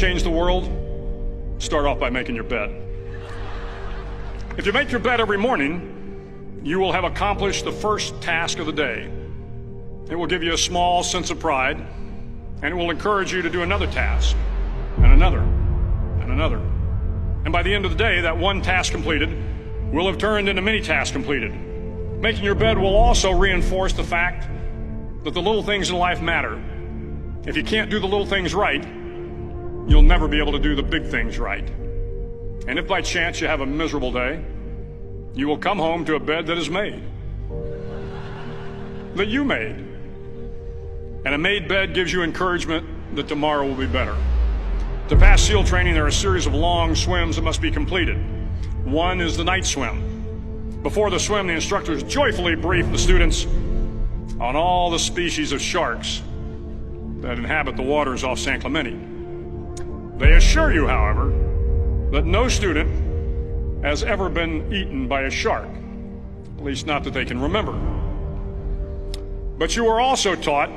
change the world? Start off by making your bed. If you make your bed every morning, you will have accomplished the first task of the day. It will give you a small sense of pride, and it will encourage you to do another task, and another, and another. And by the end of the day, that one task completed will have turned into many tasks completed. Making your bed will also reinforce the fact that the little things in life matter. If you can't do the little things right, you'll never be able to do the big things right. And if by chance you have a miserable day, you will come home to a bed that is made, that you made. And a made bed gives you encouragement that tomorrow will be better. To pass SEAL training, there are a series of long swims that must be completed. One is the night swim. Before the swim, the instructors joyfully brief the students on all the species of sharks that inhabit the waters off San Clemente. They assure you, however, that no student has ever been eaten by a shark, at least not that they can remember. But you are also taught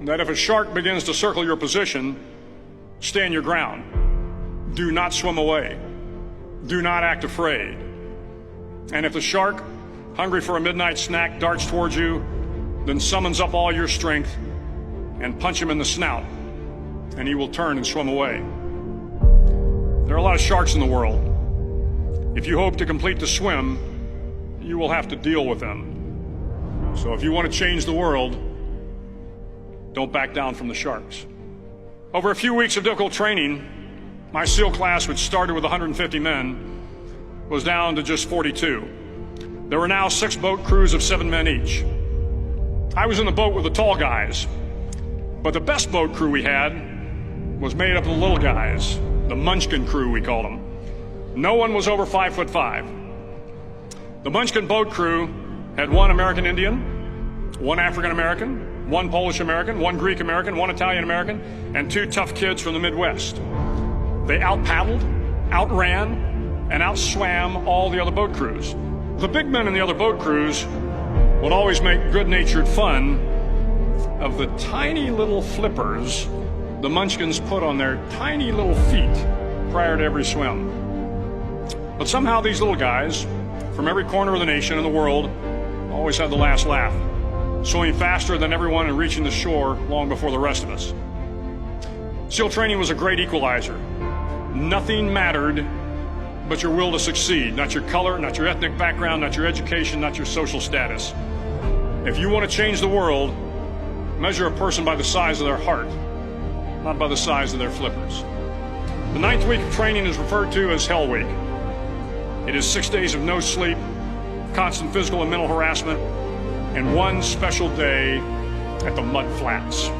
that if a shark begins to circle your position, stand your ground. Do not swim away. Do not act afraid. And if the shark, hungry for a midnight snack, darts towards you, then summons up all your strength and punch him in the snout, and he will turn and swim away. There are a lot of sharks in the world. If you hope to complete the swim, you will have to deal with them. So if you want to change the world, don't back down from the sharks. Over a few weeks of difficult training, my SEAL class, which started with 150 men, was down to just 42. There were now 6 boat crews of 7 men each. I was in the boat with the tall guys, but the best boat crew we had was made up of the little guys, the Munchkin crew, we called them. No one was over 5'5". The Munchkin boat crew had 1 American Indian, 1 African American, 1 Polish American, 1 Greek American, 1 Italian American, and 2 tough kids from the Midwest. They out-paddled, outran, and outswam all the other boat crews. The big men in the other boat crews would always make good-natured fun of the tiny little flippers the Munchkins put on their tiny little feet prior to every swim. But somehow these little guys from every corner of the nation and the world always had the last laugh, swimming faster than everyone and reaching the shore long before the rest of us. SEAL training was a great equalizer. Nothing mattered but your will to succeed, not your color, not your ethnic background, not your education, not your social status. If you want to change the world, measure a person by the size of their heart, not by the size of their flippers. The 9th week of training is referred to as Hell Week. It is 6 days of no sleep, constant physical and mental harassment, and 1 special day at the Mud Flats.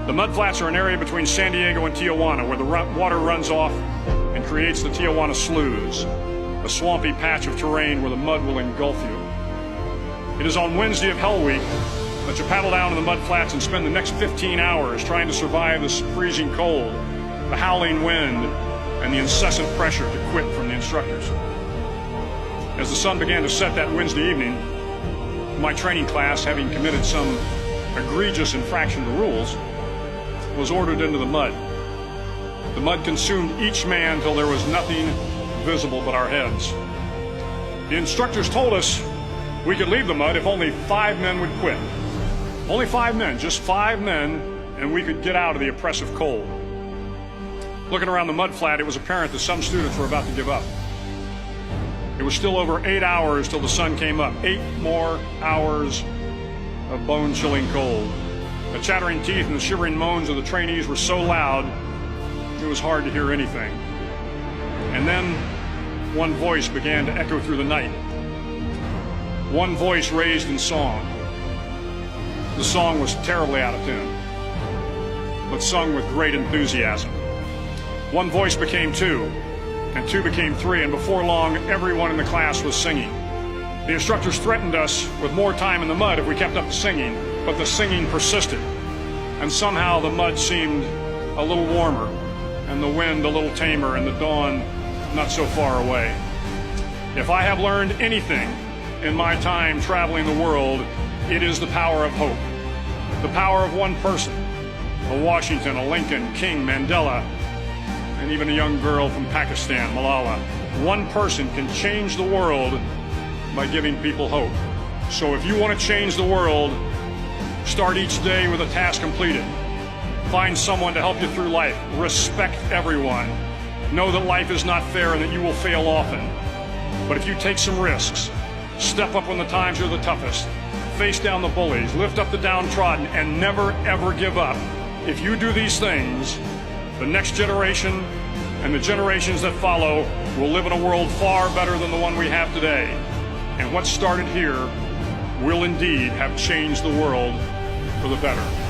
The Mud Flats are an area between San Diego and Tijuana where the water runs off and creates the Tijuana Sloughs, a swampy patch of terrain where the mud will engulf you. It is on Wednesday of Hell Week that you paddle down to the Mud Flats and spend the next 15 hours trying to survive this freezing cold, the howling wind, and the incessant pressure to quit from the instructors. As the sun began to set that Wednesday evening, my training class, having committed some egregious infraction to rules, was ordered into the mud. The mud consumed each man till there was nothing visible but our heads. The instructors told us we could leave the mud if only 5 men would quit. Only 5 men, just 5 men, and we could get out of the oppressive cold. Looking around the mud flat, it was apparent that some students were about to give up. It was still over 8 hours till the sun came up. 8 more hours of bone-chilling cold. The chattering teeth and the shivering moans of the trainees were so loud, it was hard to hear anything. And then one voice began to echo through the night. One voice raised in song. The song was terribly out of tune, but sung with great enthusiasm. One voice became 2, and 2 became 3, and before long, everyone in the class was singing. The instructors threatened us with more time in the mud if we kept up the singing, but the singing persisted, and somehow the mud seemed a little warmer, and the wind a little tamer, and the dawn not so far away. If I have learned anything in my time traveling the world, it is the power of hope. The power of one person, a Washington, a Lincoln, King, Mandela, and even a young girl from Pakistan, Malala. One person can change the world by giving people hope. So if you want to change the world, start each day with a task completed. Find someone to help you through life. Respect everyone. Know that life is not fair and that you will fail often. But if you take some risks, step up when the times are the toughest, face down the bullies, lift up the downtrodden, and never ever give up. If you do these things, the next generation and the generations that follow will live in a world far better than the one we have today. And what started here will indeed have changed the world for the better.